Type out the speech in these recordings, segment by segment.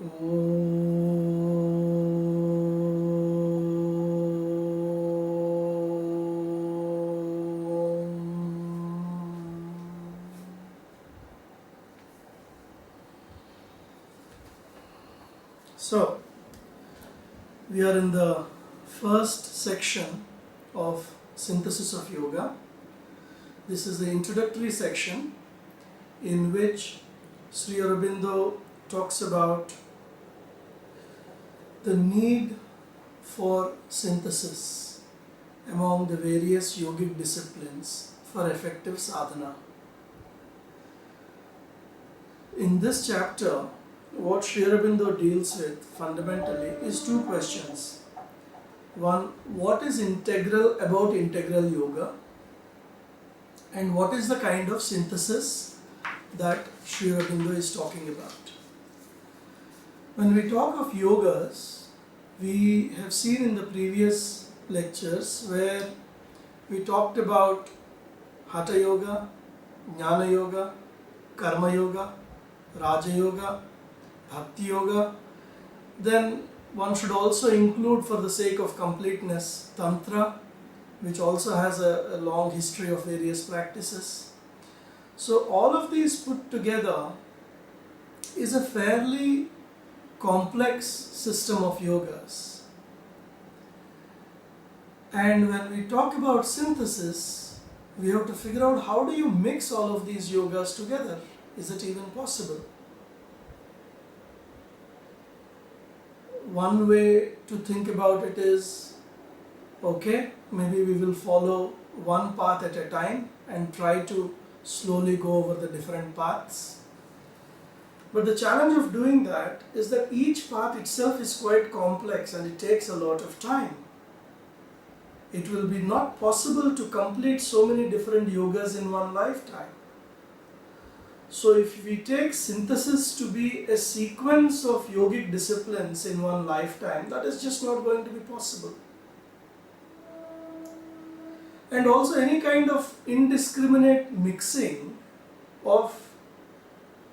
So, we are in the first section of Synthesis of Yoga. This is the introductory section in which Sri Aurobindo talks about the need for synthesis among the various yogic disciplines for effective sadhana. In this chapter, what Sri Aurobindo deals with fundamentally is two questions. One, what is integral about integral yoga? And what is the kind of synthesis that Sri Aurobindo is talking about? When we talk of yogas, we have seen in the previous lectures where we talked about Hatha Yoga, Jnana Yoga, Karma Yoga, Raja Yoga, Bhakti Yoga. Then one should also include, for the sake of completeness, Tantra, which also has a long history of various practices. So all of these put together is a fairly complex system of yogas. And when we talk about synthesis, we have to figure out how do you mix all of these yogas together? Is it even possible? One way to think about it is, okay, maybe we will follow one path at a time and try to slowly go over the different paths. But the challenge of doing that is that each path itself is quite complex and it takes a lot of time. It will be not possible to complete so many different yogas in one lifetime. So if we take synthesis to be a sequence of yogic disciplines in one lifetime, that is just not going to be possible. And also any kind of indiscriminate mixing of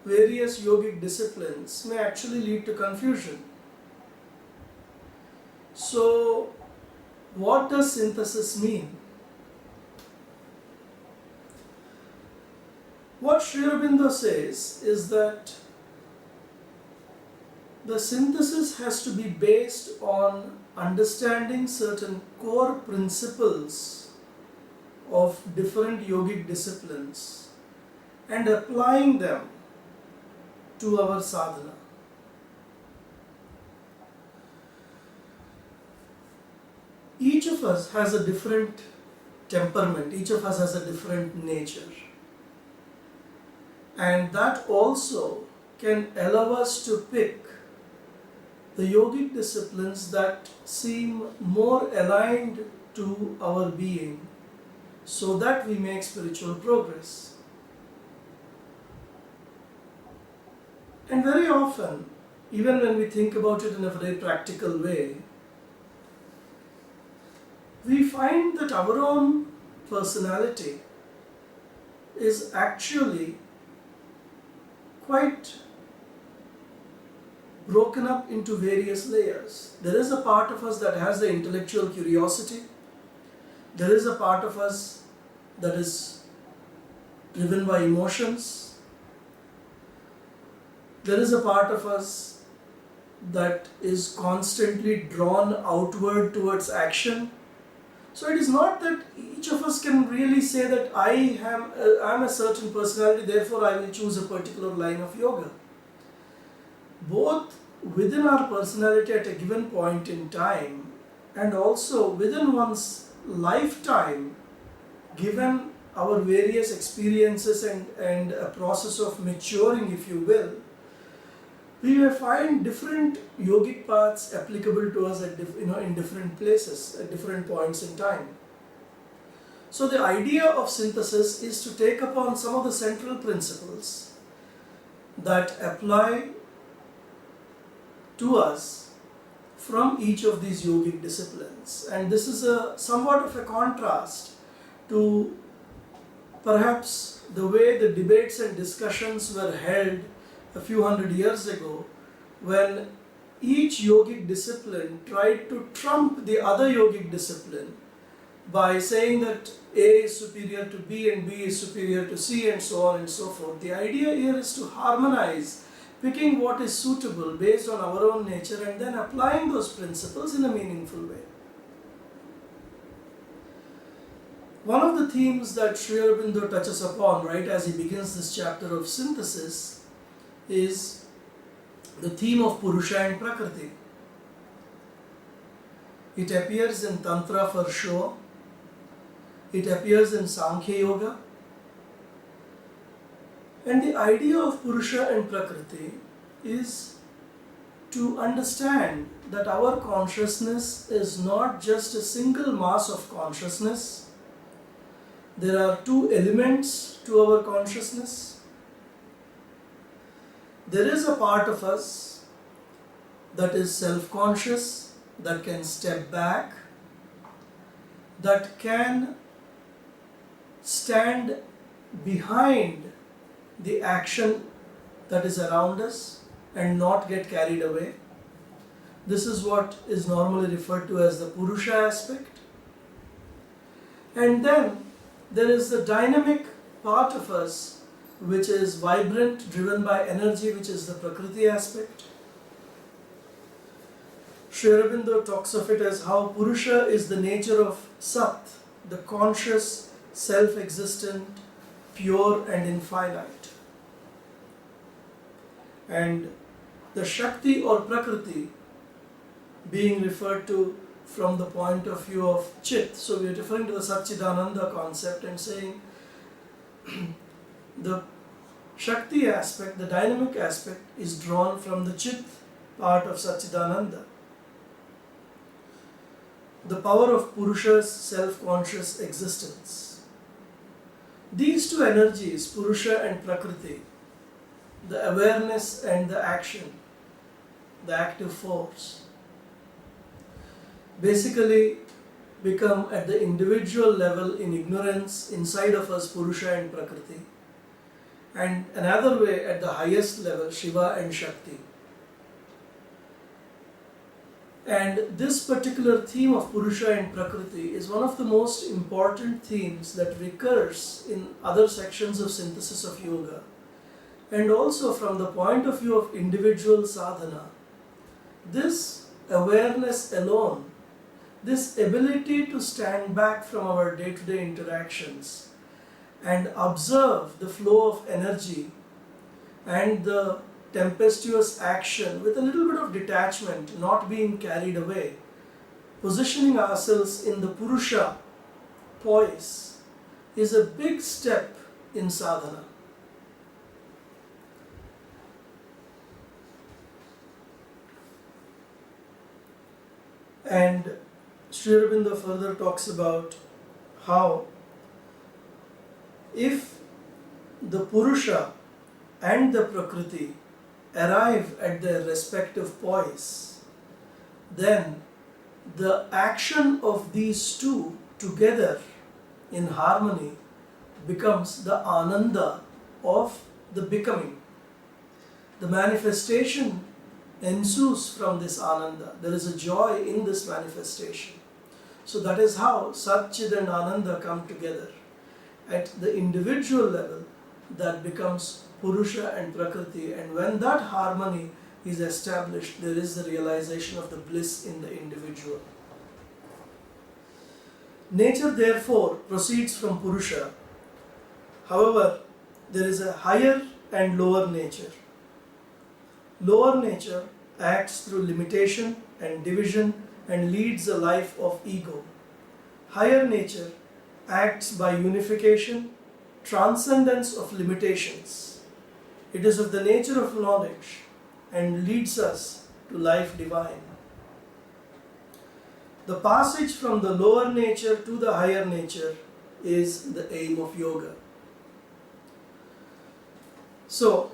various yogic disciplines may actually lead to confusion. So what does synthesis mean? What Sri Aurobindo says is that the synthesis has to be based on understanding certain core principles of different yogic disciplines and applying them to our sadhana. Each of us has a different temperament, each of us has a different nature. And that also can allow us to pick the yogic disciplines that seem more aligned to our being so that we make spiritual progress. And very often, even when we think about it in a very practical way, we find that our own personality is actually quite broken up into various layers. There is a part of us that has the intellectual curiosity. There is a part of us that is driven by emotions. There is a part of us that is constantly drawn outward towards action. So it is not that each of us can really say that I am a certain personality, therefore I will choose a particular line of yoga. Both within our personality at a given point in time and also within one's lifetime, given our various experiences and a process of maturing, if you will, we may find different yogic paths applicable to us at in different places, at different points in time. So the idea of synthesis is to take upon some of the central principles that apply to us from each of these yogic disciplines. And this is somewhat of a contrast to perhaps the way the debates and discussions were held a few hundred years ago when each yogic discipline tried to trump the other yogic discipline by saying that A is superior to B and B is superior to C and so on and so forth. The idea here is to harmonize, picking what is suitable based on our own nature and then applying those principles in a meaningful way. One of the themes that Sri Aurobindo touches upon right as he begins this chapter of synthesis is the theme of Purusha and Prakriti. It appears in Tantra for sure. It appears in Sankhya Yoga. And the idea of Purusha and Prakriti is to understand that our consciousness is not just a single mass of consciousness. There are two elements to our consciousness. There is a part of us that is self-conscious, that can step back, that can stand behind the action that is around us and not get carried away. This is what is normally referred to as the Purusha aspect. And then there is the dynamic part of us which is vibrant, driven by energy, which is the Prakriti aspect. Sri Aurobindo talks of it as how Purusha is the nature of Sat, the conscious, self-existent, pure and infinite. And the Shakti or Prakriti being referred to from the point of view of Chit. So we are referring to the Satchidananda concept and saying the Shakti aspect, the dynamic aspect, is drawn from the Chit part of Satchidananda. The power of Purusha's self-conscious existence. These two energies, Purusha and Prakriti, the awareness and the action, the active force, basically become at the individual level in ignorance inside of us Purusha and Prakriti, and another way at the highest level Shiva and Shakti. And this particular theme of Purusha and Prakriti is one of the most important themes that recurs in other sections of synthesis of yoga. And also from the point of view of individual sadhana, this awareness alone, this ability to stand back from our day-to-day interactions and observe the flow of energy and the tempestuous action with a little bit of detachment, not being carried away, positioning ourselves in the Purusha poise, is a big step in sadhana. And Sri Aurobindo further talks about how if the Purusha and the Prakriti arrive at their respective poise, then the action of these two together in harmony becomes the ananda of the becoming. The manifestation ensues from this ananda. There is a joy in this manifestation. So that is how Sat, Chid and Ananda come together. At the individual level, that becomes Purusha and Prakriti, and when that harmony is established, there is the realization of the bliss in the individual. Nature therefore proceeds from Purusha. However, there is a higher and lower nature. Lower nature acts through limitation and division and leads a life of ego. Higher nature acts by unification, transcendence of limitations. It is of the nature of knowledge and leads us to life divine. The passage from the lower nature to the higher nature is the aim of yoga. So,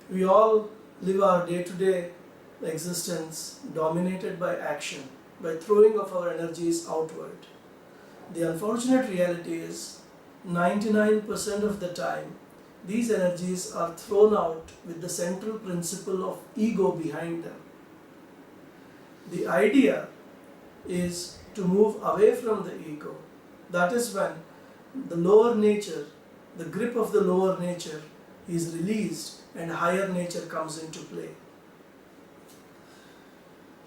we all live our day-to-day existence dominated by action, by throwing of our energies outward. The unfortunate reality is 99% of the time these energies are thrown out with the central principle of ego behind them. The idea is to move away from the ego. That is when the lower nature, the grip of the lower nature is released and higher nature comes into play.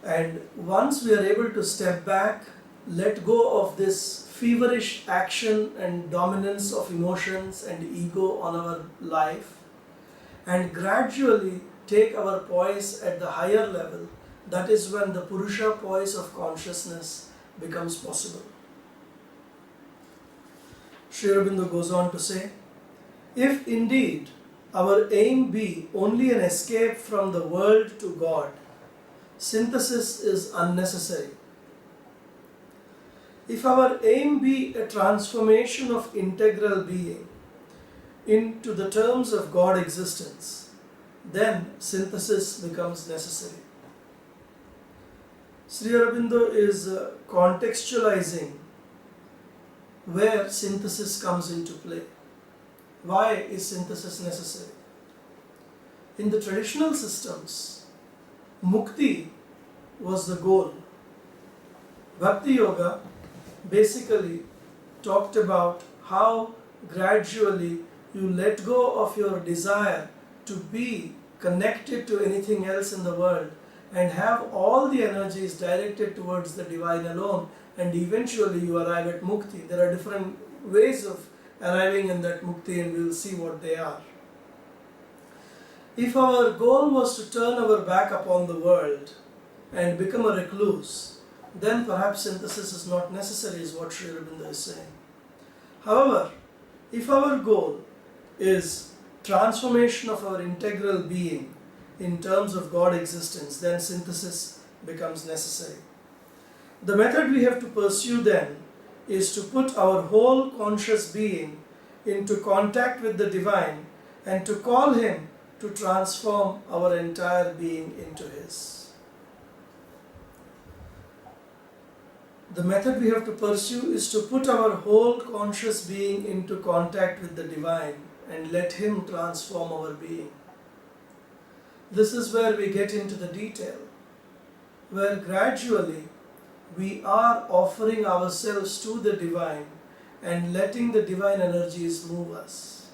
And once we are able to step back, let go of this feverish action and dominance of emotions and ego on our life, and gradually take our poise at the higher level, that is when the Purusha poise of consciousness becomes possible. Sri Aurobindo goes on to say, if indeed our aim be only an escape from the world to God, synthesis is unnecessary. If our aim be a transformation of integral being into the terms of God existence, then synthesis becomes necessary. Sri Aurobindo is contextualizing where synthesis comes into play. Why is synthesis necessary? In the traditional systems, mukti was the goal. Bhakti Yoga basically talked about how gradually you let go of your desire to be connected to anything else in the world and have all the energies directed towards the divine alone, and eventually you arrive at mukti. There are different ways of arriving in that mukti, and we will see what they are. If our goal was to turn our back upon the world and become a recluse, then perhaps synthesis is not necessary, is what Sri Aurobindo is saying. However, if our goal is transformation of our integral being in terms of God existence, then synthesis becomes necessary. The method we have to pursue then is to put our whole conscious being into contact with the divine and to call Him to transform our entire being into His. The method we have to pursue is to put our whole conscious being into contact with the divine and let Him transform our being. This is where we get into the detail, where gradually we are offering ourselves to the divine and letting the divine energies move us.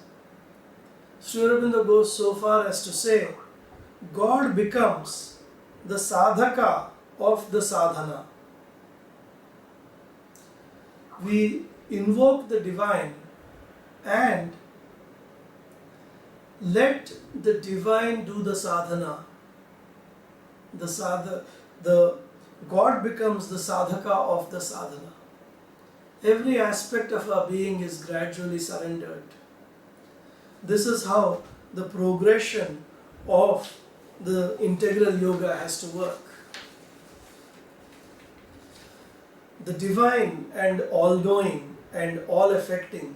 Sri Aurobindo goes so far as to say, God becomes the sadhaka of the sadhana. We invoke the divine and let the divine do the sadhana. The God becomes the sadhaka of the sadhana. Every aspect of our being is gradually surrendered. This is how the progression of the integral yoga has to work. The divine and all-knowing and all-affecting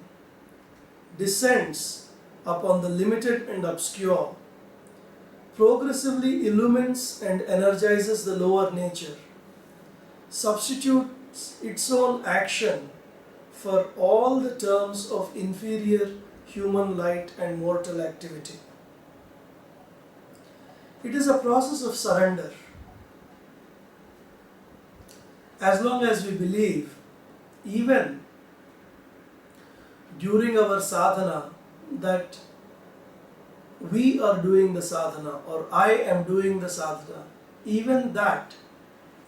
descends upon the limited and obscure, progressively illumines and energizes the lower nature, substitutes its own action for all the terms of inferior human light and mortal activity. It is a process of surrender. As long as we believe, even during our sadhana, that we are doing the sadhana or I am doing the sadhana, even that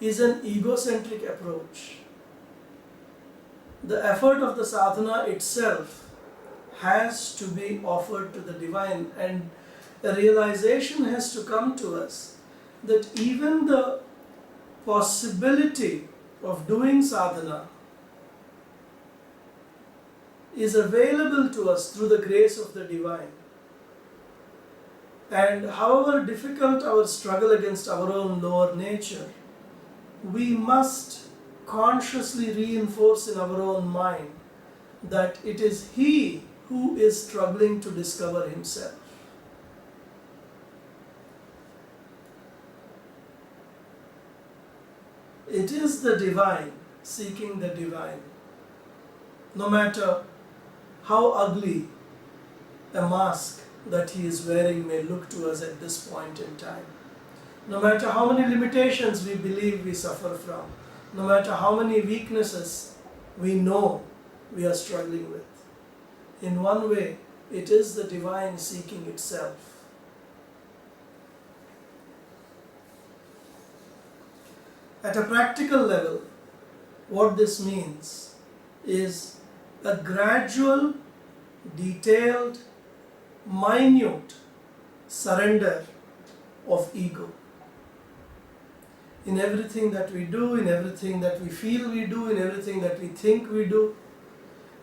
is an egocentric approach. The effort of the sadhana itself has to be offered to the divine, and a realization has to come to us that even the possibility of doing sadhana is available to us through the grace of the divine. And however difficult our struggle against our own lower nature, we must consciously reinforce in our own mind that it is He who is struggling to discover Himself. It is the divine seeking the divine. No matter how ugly a mask that he is wearing may look to us at this point in time. No matter how many limitations we believe we suffer from, no matter how many weaknesses we know we are struggling with, in one way, it is the divine seeking itself. At a practical level, what this means is a gradual, detailed, minute surrender of ego. In everything that we do, in everything that we feel we do, in everything that we think we do,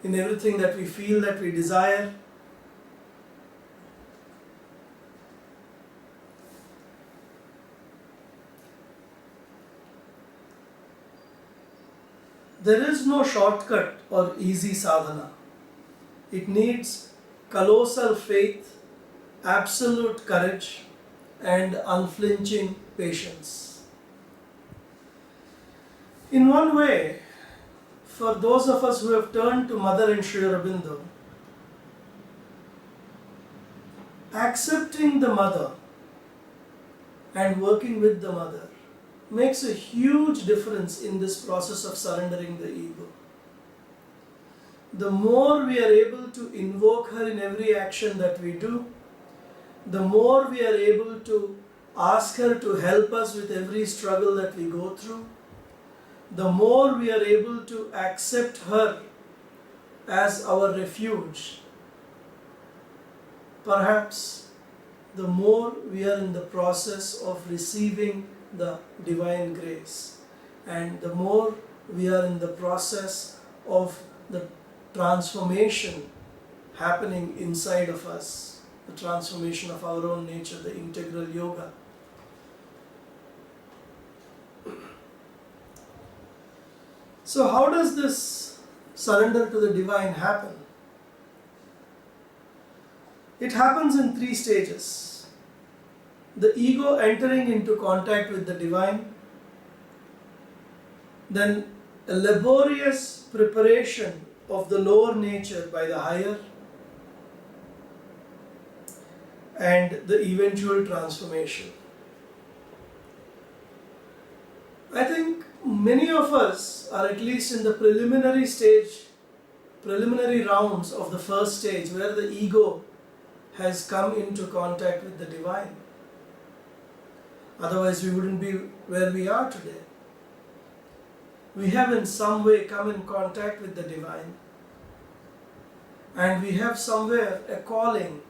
in everything that we feel that we desire. There is no shortcut or easy sadhana. It needs colossal faith, absolute courage, and unflinching patience. In one way, for those of us who have turned to Mother and Sri Aurobindo, accepting the Mother and working with the Mother makes a huge difference in this process of surrendering the ego. The more we are able to invoke her in every action that we do, the more we are able to ask her to help us with every struggle that we go through, the more we are able to accept her as our refuge. Perhaps the more we are in the process of receiving the divine grace, and the more we are in the process of the transformation happening inside of us, the transformation of our own nature, the integral yoga. So how does this surrender to the divine happen? It happens in 3 stages. The ego entering into contact with the divine, then a laborious preparation of the lower nature by the higher, and the eventual transformation. I think many of us are at least in the preliminary rounds of the first stage, where the ego has come into contact with the divine. Otherwise we wouldn't be where we are today. We have in some way come in contact with the divine, and we have somewhere a calling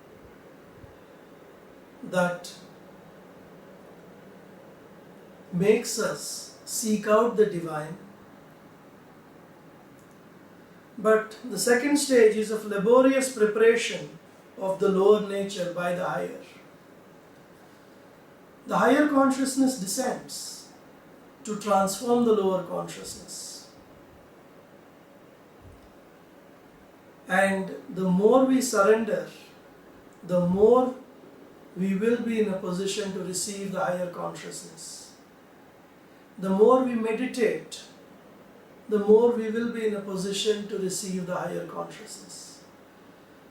that makes us seek out the divine. But the second stage is of laborious preparation of the lower nature by the higher. The higher consciousness descends to transform the lower consciousness. And the more we surrender, the more we will be in a position to receive the higher consciousness. The more we meditate, the more we will be in a position to receive the higher consciousness.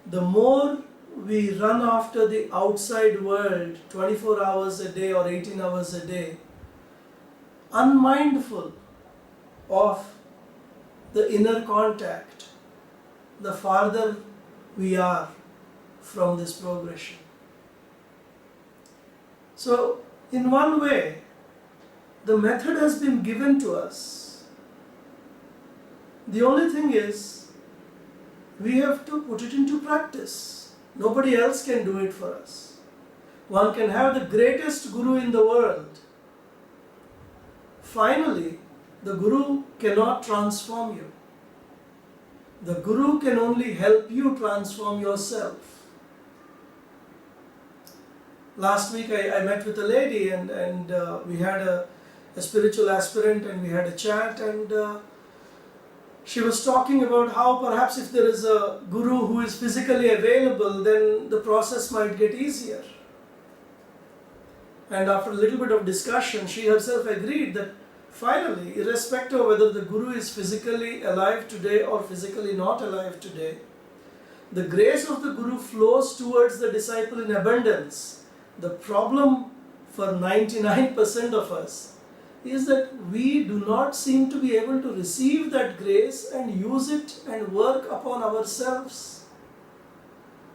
The more we run after the outside world 24 hours a day or 18 hours a day, unmindful of the inner contact, the farther we are from this progression. So, in one way, the method has been given to us. The only thing is, we have to put it into practice. Nobody else can do it for us. One can have the greatest guru in the world. Finally, the guru cannot transform you. The guru can only help you transform yourself. Last week I met with a lady, and we had a spiritual aspirant, and we had a chat, and she was talking about how perhaps if there is a guru who is physically available, then the process might get easier. And after a little bit of discussion, she herself agreed that finally, irrespective of whether the guru is physically alive today or physically not alive today, The grace of the Guru flows towards the disciple in abundance. The problem for 99% of us is that we do not seem to be able to receive that grace and use it and work upon ourselves.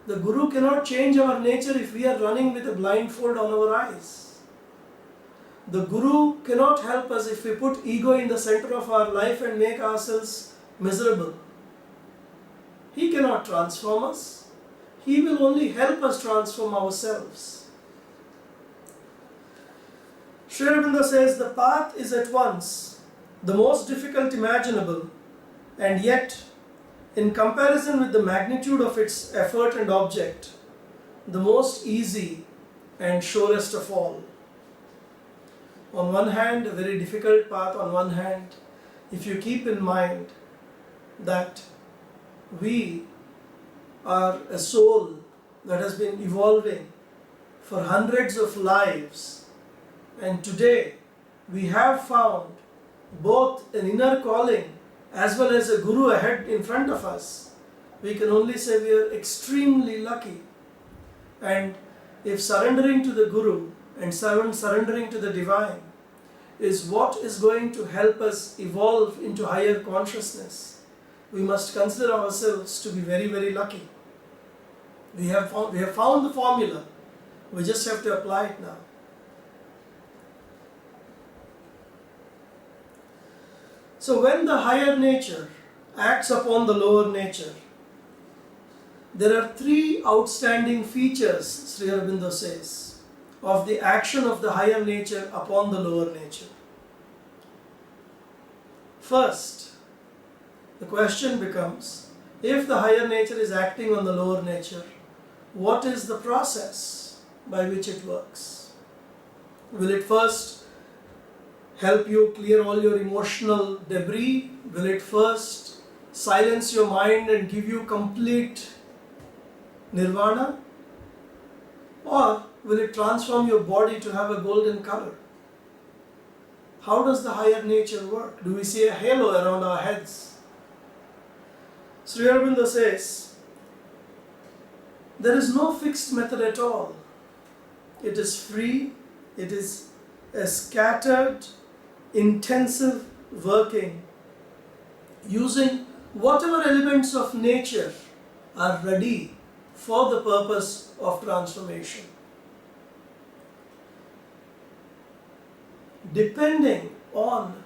The Guru cannot change our nature if we are running with a blindfold on our eyes. The Guru cannot help us if we put ego in the center of our life and make ourselves miserable. He cannot transform us. He will only help us transform ourselves. Sri Aurobindo says the path is at once the most difficult imaginable, and yet, in comparison with the magnitude of its effort and object, the most easy and surest of all. On one hand, a very difficult path, on one hand, if you keep in mind that we are a soul that has been evolving for hundreds of lives, and today we have found both an inner calling as well as a Guru ahead in front of us, we can only say we are extremely lucky. And if surrendering to the Guru and surrendering to the Divine is what is going to help us evolve into higher consciousness, we must consider ourselves to be very, very lucky. We have found the formula. We just have to apply it now. So when the higher nature acts upon the lower nature, there are three outstanding features, Sri Aurobindo says, of the action of the higher nature upon the lower nature. First, the question becomes, if the higher nature is acting on the lower nature, what is the process by which it works? Will it first help you clear all your emotional debris? Will it first silence your mind and give you complete nirvana? Or will it transform your body to have a golden color? How does the higher nature work? Do we see a halo around our heads? Sri Aurobindo says, there is no fixed method at all. It is free, it is a scattered, intensive working using whatever elements of nature are ready for the purpose of transformation. Depending on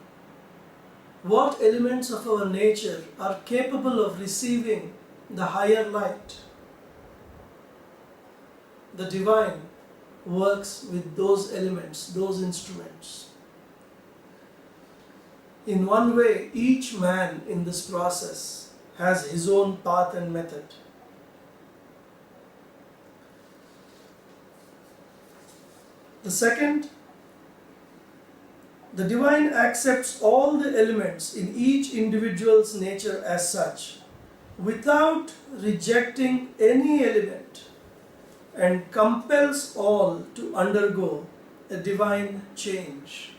what elements of our nature are capable of receiving the higher light, the Divine works with those elements, those instruments. In one way, each man in this process has his own path and method. The second, the Divine accepts all the elements in each individual's nature as such, without rejecting any element, and compels all to undergo a divine change.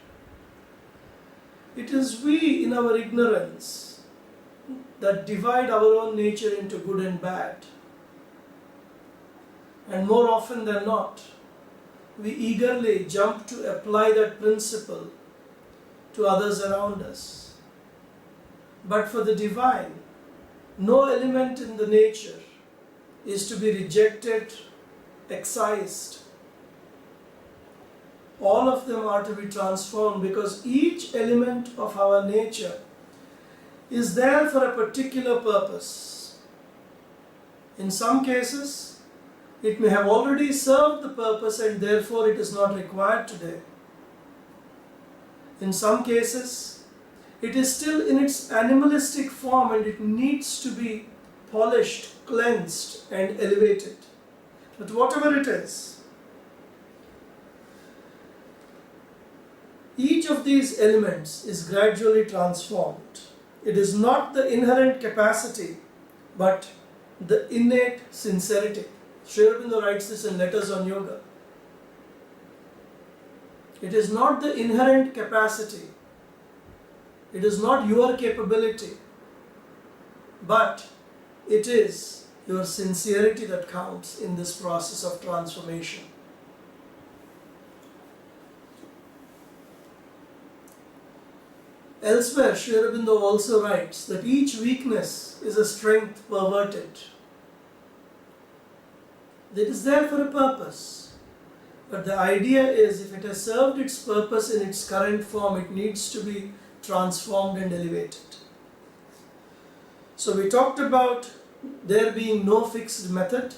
It is we in our ignorance that divide our own nature into good and bad. And more often than not, we eagerly jump to apply that principle to others around us. But for the Divine, no element in the nature is to be rejected, excised. All of them are to be transformed because each element of our nature is there for a particular purpose. In some cases, it may have already served the purpose and therefore it is not required today. In some cases, it is still in its animalistic form and it needs to be polished, cleansed and elevated. But whatever it is, each of these elements is gradually transformed. It is not the inherent capacity, but the innate sincerity. Sri Aurobindo writes this in Letters on Yoga. It is not the inherent capacity, it is not your capability, but it is your sincerity that counts in this process of transformation. Elsewhere, Sri Aurobindo also writes that each weakness is a strength perverted. It is there for a purpose. But the idea is, if it has served its purpose in its current form, it needs to be transformed and elevated. So we talked about there being no fixed method.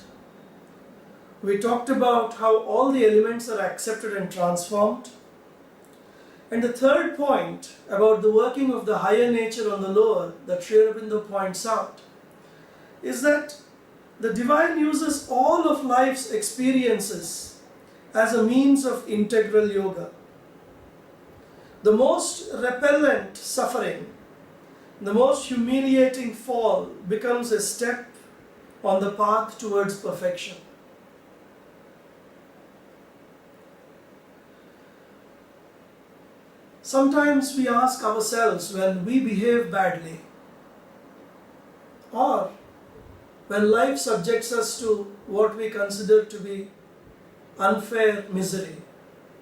We talked about how all the elements are accepted and transformed. And the third point about the working of the higher nature on the lower that Sri Aurobindo points out is that the divine uses all of life's experiences as a means of integral yoga. The most repellent suffering, the most humiliating fall becomes a step on the path towards perfection. Sometimes we ask ourselves when we behave badly, or when life subjects us to what we consider to be unfair misery,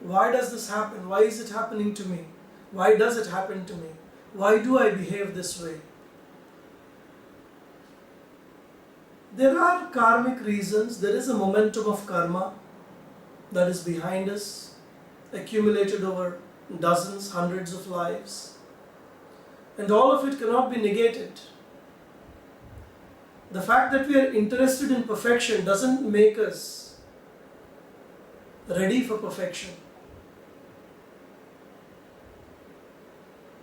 why does this happen? Why is it happening to me? Why does it happen to me? Why do I behave this way? There are karmic reasons. There is a momentum of karma that is behind us, accumulated over dozens, hundreds of lives, and all of it cannot be negated. The fact that we are interested in perfection doesn't make us ready for perfection.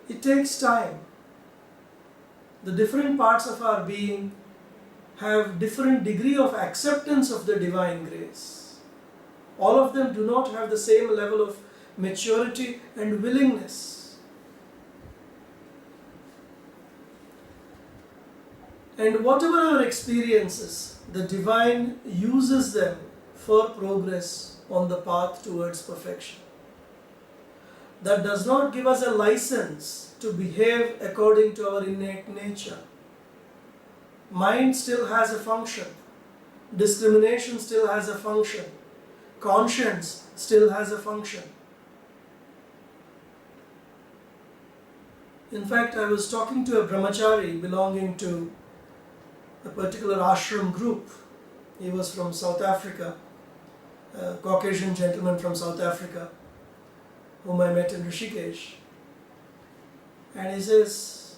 It takes time. The different parts of our being have different degree of acceptance of the divine grace. All of them do not have the same level of maturity and willingness. And whatever our experiences, the divine uses them for progress on the path towards perfection. That does not give us a license to behave according to our innate nature. Mind still has a function. Discrimination still has a function. Conscience still has a function. In fact, I was talking to a brahmachari belonging to a particular ashram group. He was from South Africa, a Caucasian gentleman from South Africa, whom I met in Rishikesh. And he says,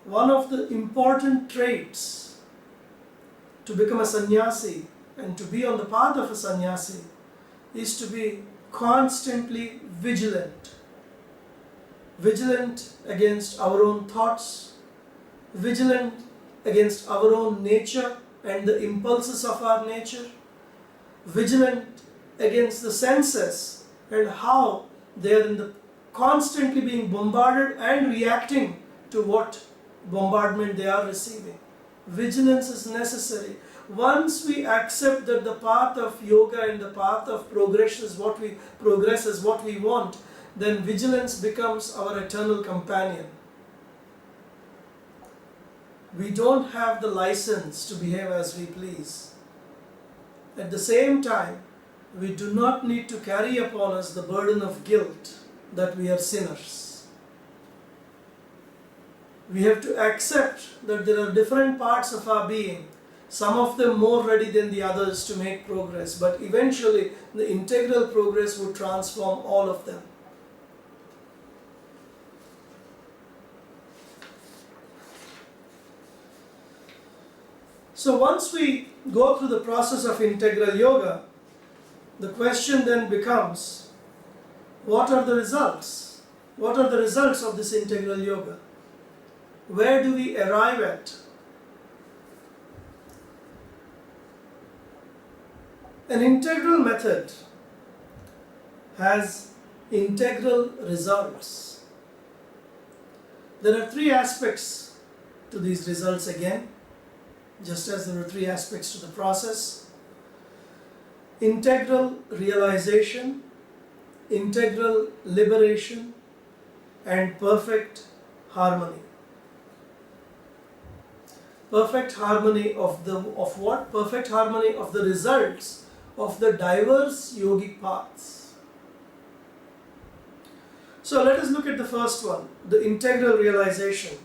one of the important traits to become a sannyasi and to be on the path of a sannyasi is to be constantly vigilant. Vigilant against our own thoughts, vigilant against our own nature and the impulses of our nature, vigilant against the senses and how they are constantly being bombarded and reacting to what bombardment they are receiving. Vigilance is necessary. Once we accept that the path of yoga and the path of progress is what we want, then vigilance becomes our eternal companion. We don't have the license to behave as we please. At the same time, we do not need to carry upon us the burden of guilt that we are sinners. We have to accept that there are different parts of our being, some of them more ready than the others to make progress, but eventually the integral progress would transform all of them. So once we go through the process of integral yoga, the question then becomes, what are the results? What are the results of this integral yoga? Where do we arrive at? An integral method has integral results. There are three aspects to these results again, just as there are three aspects to the process. Integral realization, integral liberation, and perfect harmony. perfect harmony of what? Perfect harmony of the results of the diverse yogic paths. So let us look at the first one, the integral realization.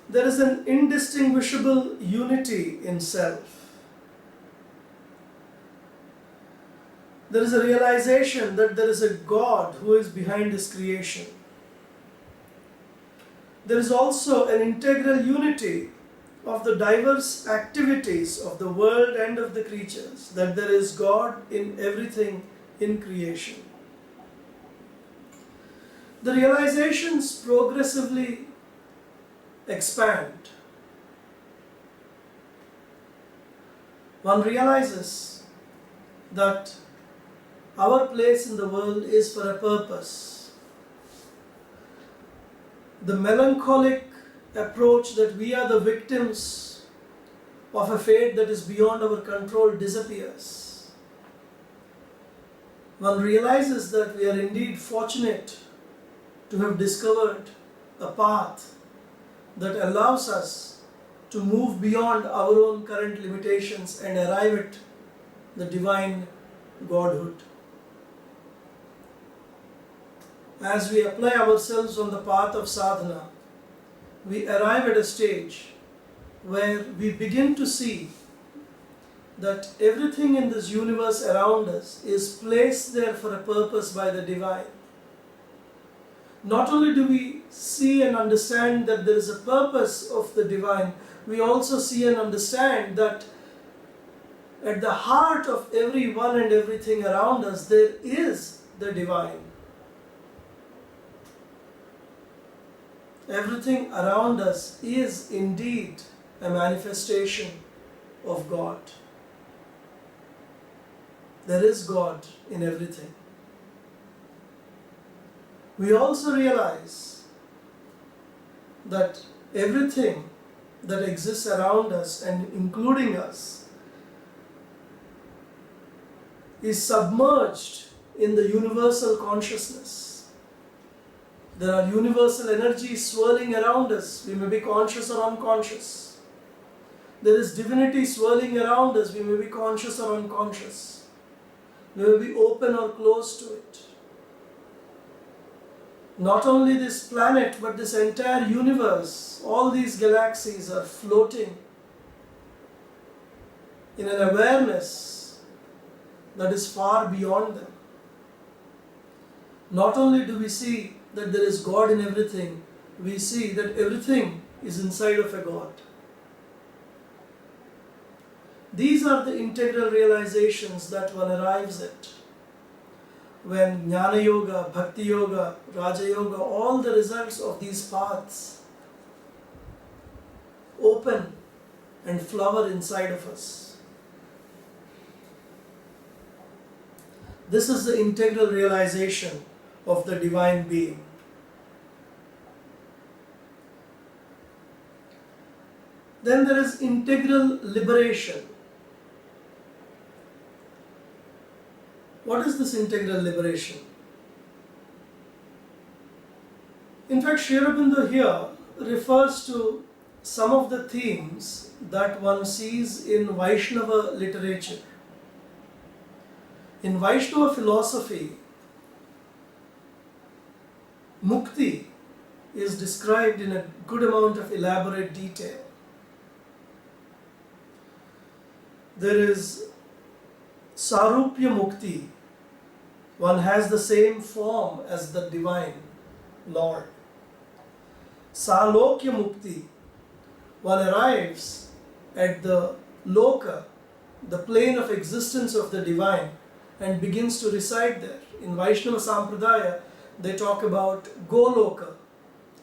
There is an indistinguishable unity in self. There is a realization that there is a God who is behind this creation. There is also an integral unity of the diverse activities of the world and of the creatures, that there is God in everything in creation. The realizations progressively expand. One realizes that our place in the world is for a purpose. The melancholic approach that we are the victims of a fate that is beyond our control disappears. One realizes that we are indeed fortunate to have discovered a path that allows us to move beyond our own current limitations and arrive at the divine Godhood. As we apply ourselves on the path of sadhana, we arrive at a stage where we begin to see that everything in this universe around us is placed there for a purpose by the divine. Not only do we see and understand that there is a purpose of the divine, we also see and understand that at the heart of everyone and everything around us, there is the divine. Everything around us is indeed a manifestation of God. There is God in everything. We also realize that everything that exists around us and including us is submerged in the universal consciousness. There are universal energies swirling around us. We may be conscious or unconscious. There is divinity swirling around us. We may be conscious or unconscious. We may be open or closed to it. Not only this planet, but this entire universe, all these galaxies are floating in an awareness that is far beyond them. Not only do we see that there is God in everything, we see that everything is inside of a God. These are the integral realizations that one arrives at when Jnana Yoga, Bhakti Yoga, Raja Yoga, all the results of these paths open and flower inside of us. This is the integral realization of the Divine Being. Then there is integral liberation. What is this integral liberation? In fact, Sri Aurobindo here refers to some of the themes that one sees in Vaishnava literature. In Vaishnava philosophy, Mukti is described in a good amount of elaborate detail. There is Sarupya Mukti. One has the same form as the Divine Lord. Salokya Mukti. One arrives at the loka, the plane of existence of the Divine, and begins to reside there. In Vaishnava Sampradaya, they talk about Goloka,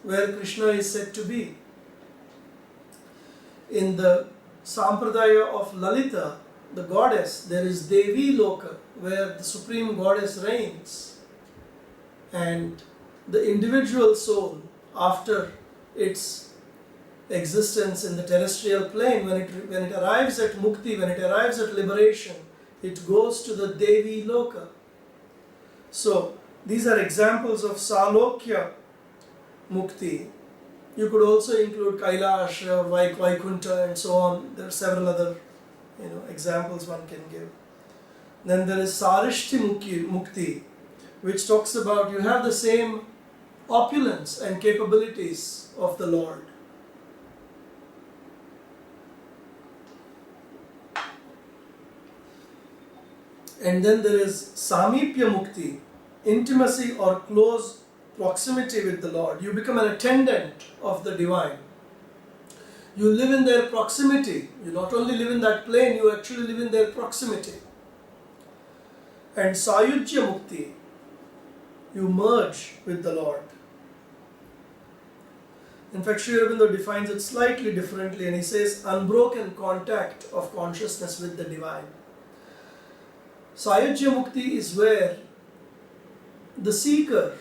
where Krishna is said to be. In the Sampradaya of Lalita, the goddess, there is Devi Loka, where the Supreme Goddess reigns. And the individual soul, after its existence in the terrestrial plane, when it arrives at Mukti, when it arrives at liberation, it goes to the Devi Loka. So, these are examples of Salokya Mukti. You could also include Kailash or Vaikunta and so on. There are several other examples one can give. Then there is Sarishti Mukti, which talks about you have the same opulence and capabilities of the Lord. And then there is Samipya Mukti, intimacy or close proximity with the Lord. You become an attendant of the divine. You live in their proximity. You not only live in that plane, you actually live in their proximity. And Sayujya Mukti, you merge with the Lord. In fact, Sri Aurobindo defines it slightly differently, and he says unbroken contact of consciousness with the divine. Sayujya Mukti is where the seeker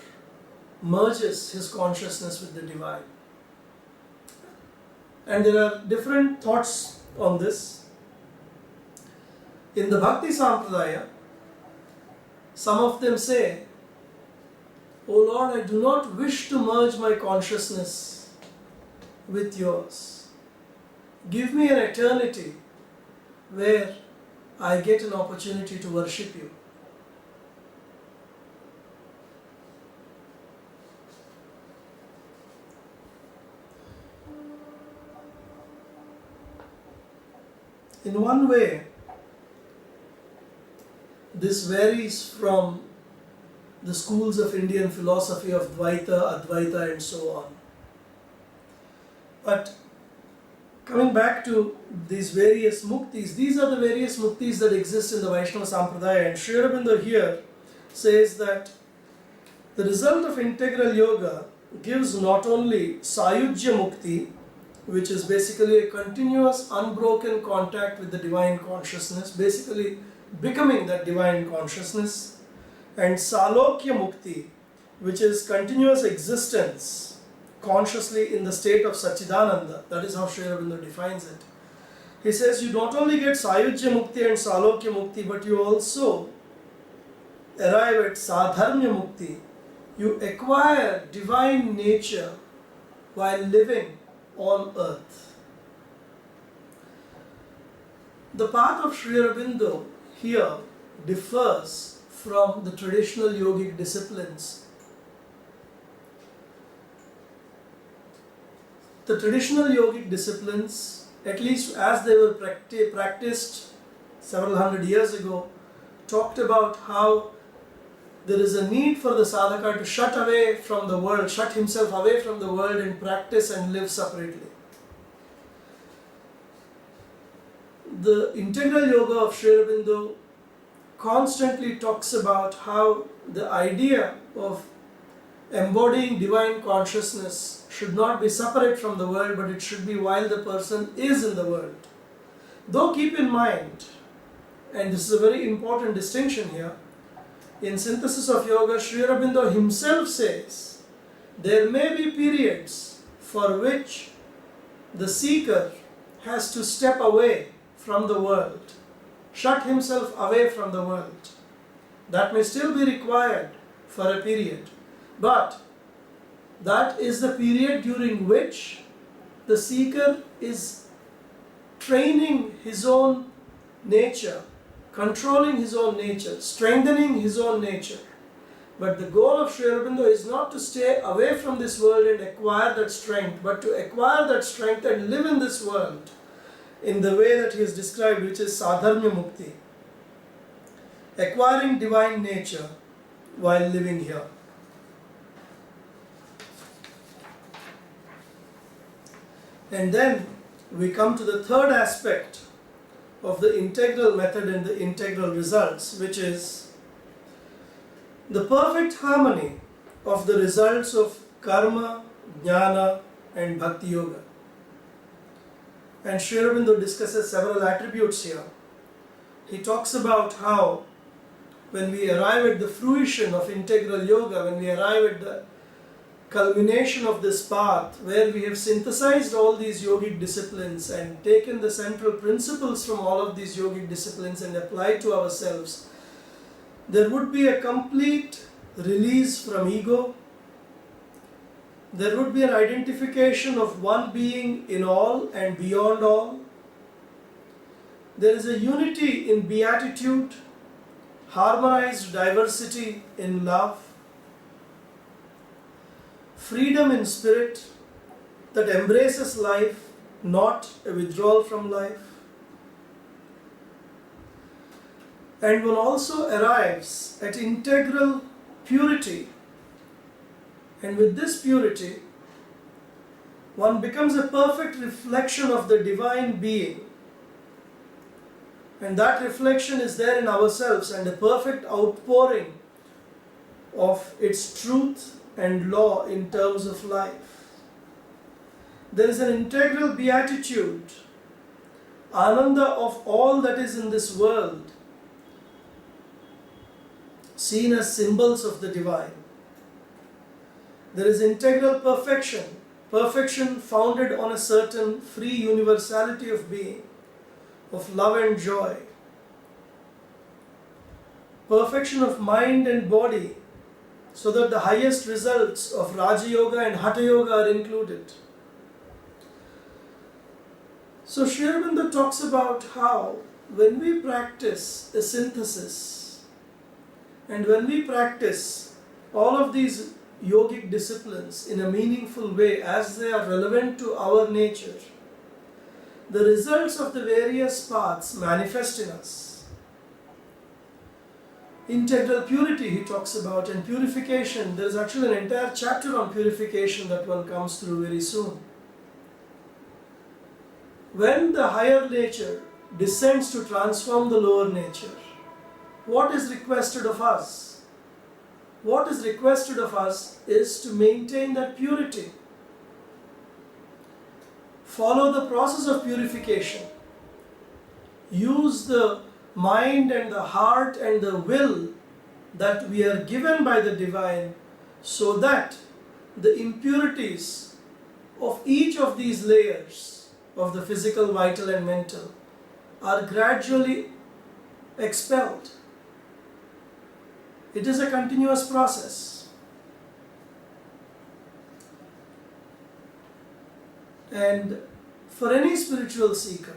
merges his consciousness with the divine. And there are different thoughts on this. In the Bhakti Sampradaya, some of them say, "O Lord, I do not wish to merge my consciousness with yours. Give me an eternity where I get an opportunity to worship you." In one way, this varies from the schools of Indian philosophy of Dvaita, Advaita and so on. But coming back to these various muktis, these are the various muktis that exist in the Vaishnava Sampradaya, and Sri Aurobindo here says that the result of integral yoga gives not only Sayujya Mukti, which is basically a continuous unbroken contact with the divine consciousness, basically becoming that divine consciousness, and Salokya Mukti, which is continuous existence consciously in the state of Satchidananda. That is how Sri Aurobindo defines it. He says you not only get Sayujya Mukti and Salokya Mukti, but you also arrive at Sadharmya Mukti. You acquire divine nature while living on earth. The path of Sri Aurobindo here differs from the traditional yogic disciplines. The traditional yogic disciplines, at least as they were practiced several hundred years ago, talked about how there is a need for the sadhaka to shut away from the world, shut himself away from the world and practice and live separately. The integral yoga of Sri Aurobindo constantly talks about how the idea of embodying divine consciousness should not be separate from the world, but it should be while the person is in the world. Though keep in mind, and this is a very important distinction here, in Synthesis of Yoga, Sri Aurobindo himself says there may be periods for which the seeker has to step away from the world, shut himself away from the world. That may still be required for a period, but that is the period during which the seeker is training his own nature, controlling his own nature, strengthening his own nature. But the goal of Sri Aurobindo is not to stay away from this world and acquire that strength, but to acquire that strength and live in this world in the way that he has described, which is Sadharmya Mukti, acquiring divine nature while living here. And then we come to the third aspect of the integral method and the integral results, which is the perfect harmony of the results of karma, jnana and bhakti yoga. And Sri Aurobindo discusses several attributes here. He talks about how when we arrive at the fruition of integral yoga, when we arrive at the culmination of this path, where we have synthesized all these yogic disciplines and taken the central principles from all of these yogic disciplines and applied to ourselves, there would be a complete release from ego, There would be an identification of one being in all and beyond all. There is a unity in beatitude, harmonized diversity in love, freedom in spirit that embraces life, not a withdrawal from life. And one also arrives at integral purity. And with this purity, one becomes a perfect reflection of the divine being. And that reflection is there in ourselves and a perfect outpouring of its truth and law in terms of life. There is an integral beatitude, ananda of all that is in this world, seen as symbols of the divine. There is integral perfection, perfection founded on a certain free universality of being, of love and joy. Perfection of mind and body, so that the highest results of Raja Yoga and Hatha Yoga are included. So Sri Aurobindo talks about how when we practice a synthesis and when we practice all of these yogic disciplines in a meaningful way as they are relevant to our nature, the results of the various paths manifest in us. Integral purity he talks about, and purification. There is actually an entire chapter on purification that one comes through very soon. When the higher nature descends to transform the lower nature, what is requested of us? What is requested of us is to maintain that purity. Follow the process of purification. Use the mind and the heart and the will that we are given by the divine so that the impurities of each of these layers of the physical, vital and mental are gradually expelled. It is a continuous process. And for any spiritual seeker,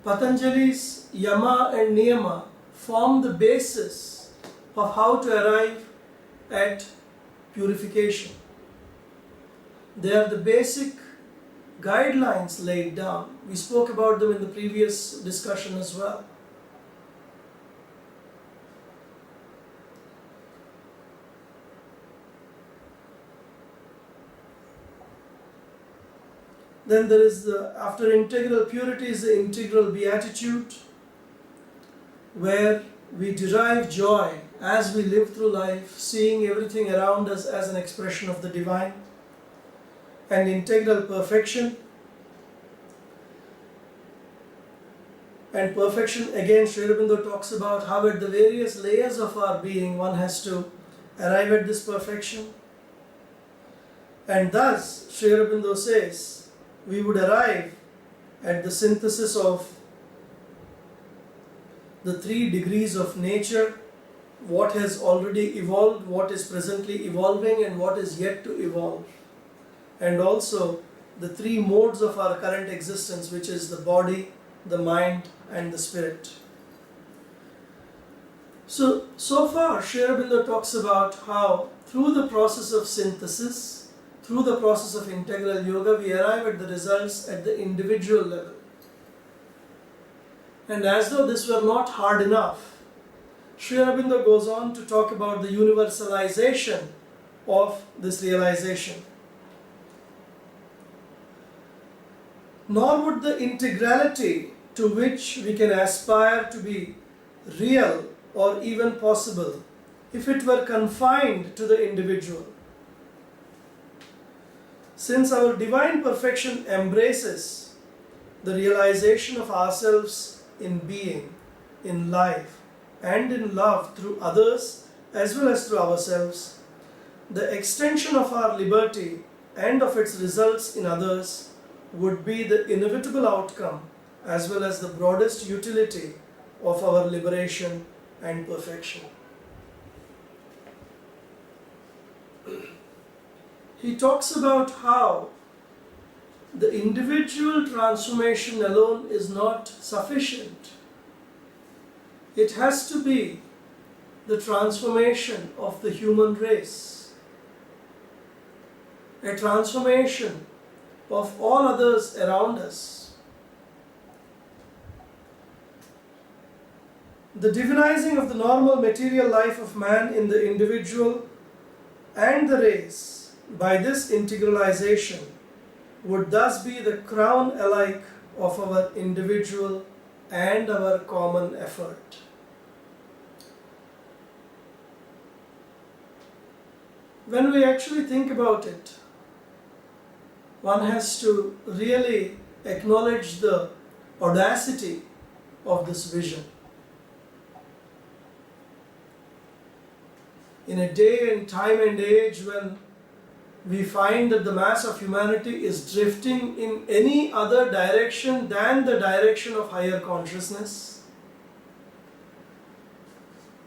Patanjali's Yama and Niyama form the basis of how to arrive at purification. They are the basic guidelines laid down. We spoke about them in the previous discussion as well. Then there is after integral purity is the integral beatitude, where we derive joy as we live through life, seeing everything around us as an expression of the divine. And integral perfection. And perfection, again, Sri Aurobindo talks about how at the various layers of our being one has to arrive at this perfection. And thus, Sri Aurobindo says, we would arrive at the synthesis of the 3 degrees of nature, what has already evolved, what is presently evolving, and what is yet to evolve. And also the 3 modes of our current existence, which is the body, the mind, and the spirit. So far, Sri Aurobindo talks about how through the process of synthesis, through the process of integral yoga, we arrive at the results at the individual level. And as though this were not hard enough, Sri Aurobindo goes on to talk about the universalization of this realization. Nor would the integrality to which we can aspire to be real or even possible if it were confined to the individual. Since our divine perfection embraces the realization of ourselves in being, in life, and in love through others as well as through ourselves, the extension of our liberty and of its results in others would be the inevitable outcome as well as the broadest utility of our liberation and perfection. he talks about how the individual transformation alone is not sufficient. It has to be the transformation of the human race, a transformation of all others around us. The divinizing of the normal material life of man in the individual and the race by this integralization would thus be the crown alike of our individual and our common effort. When we actually think about it, one has to really acknowledge the audacity of this vision. In a day and time and age when we find that the mass of humanity is drifting in any other direction than the direction of higher consciousness,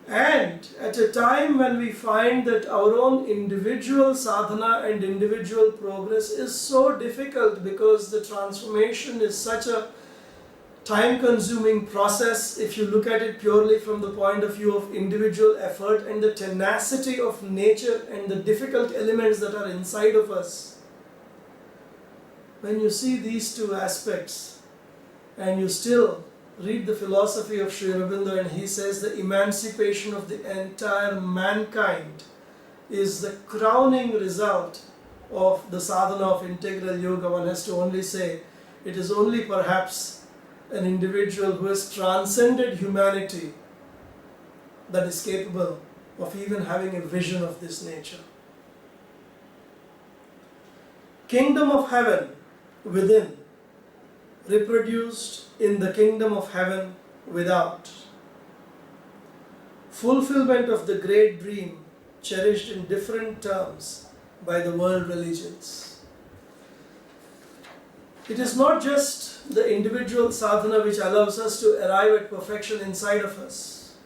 and at a time when we find that our own individual sadhana and individual progress is so difficult because the transformation is such a time-consuming process if you look at it purely from the point of view of individual effort and the tenacity of nature and the difficult elements that are inside of us. When you see these two aspects and you still read the philosophy of Sri Aurobindo, and he says the emancipation of the entire mankind is the crowning result of the sadhana of integral yoga, one has to only say it is only perhaps an individual who has transcended humanity that is capable of even having a vision of this nature. Kingdom of heaven within, reproduced in the kingdom of heaven without. Fulfillment of the great dream cherished in different terms by the world religions. It is not just the individual sadhana which allows us to arrive at perfection inside of us.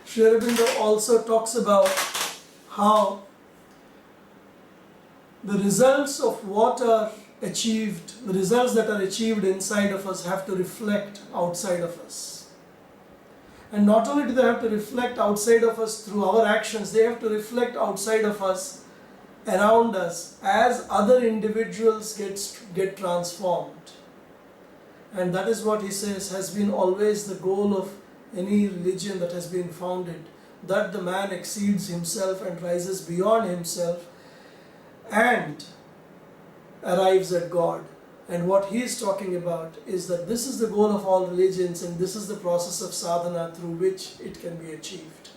Sri Aurobindo also talks about how the results of what are achieved, the results that are achieved inside of us have to reflect outside of us. And not only do they have to reflect outside of us through our actions, they have to reflect outside of us, around us, as other individuals get transformed. And that is what he says has been always the goal of any religion that has been founded, that the man exceeds himself and rises beyond himself and arrives at God. And what he is talking about is that this is the goal of all religions and this is the process of sadhana through which it can be achieved.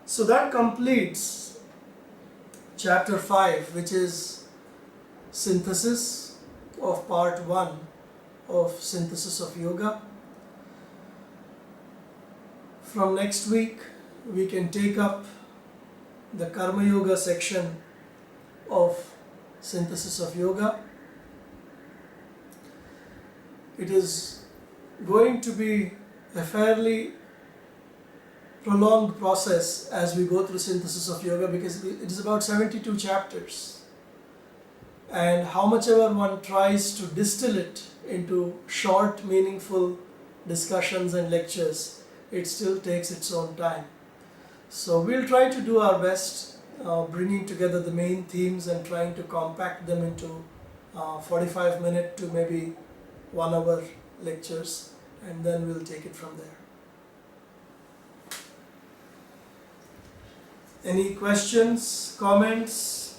So that completes Chapter 5, which is synthesis of part 1 of Synthesis of Yoga. From next week, we can take up the Karma Yoga section of Synthesis of Yoga. It is going to be a fairly prolonged process as we go through Synthesis of Yoga because it is about 72 chapters, and how much ever one tries to distill it into short, meaningful discussions and lectures, it still takes its own time. So we'll try to do our best bringing together the main themes and trying to compact them into 45-minute to maybe 1 hour lectures, and then we'll take it from there. Any questions, comments?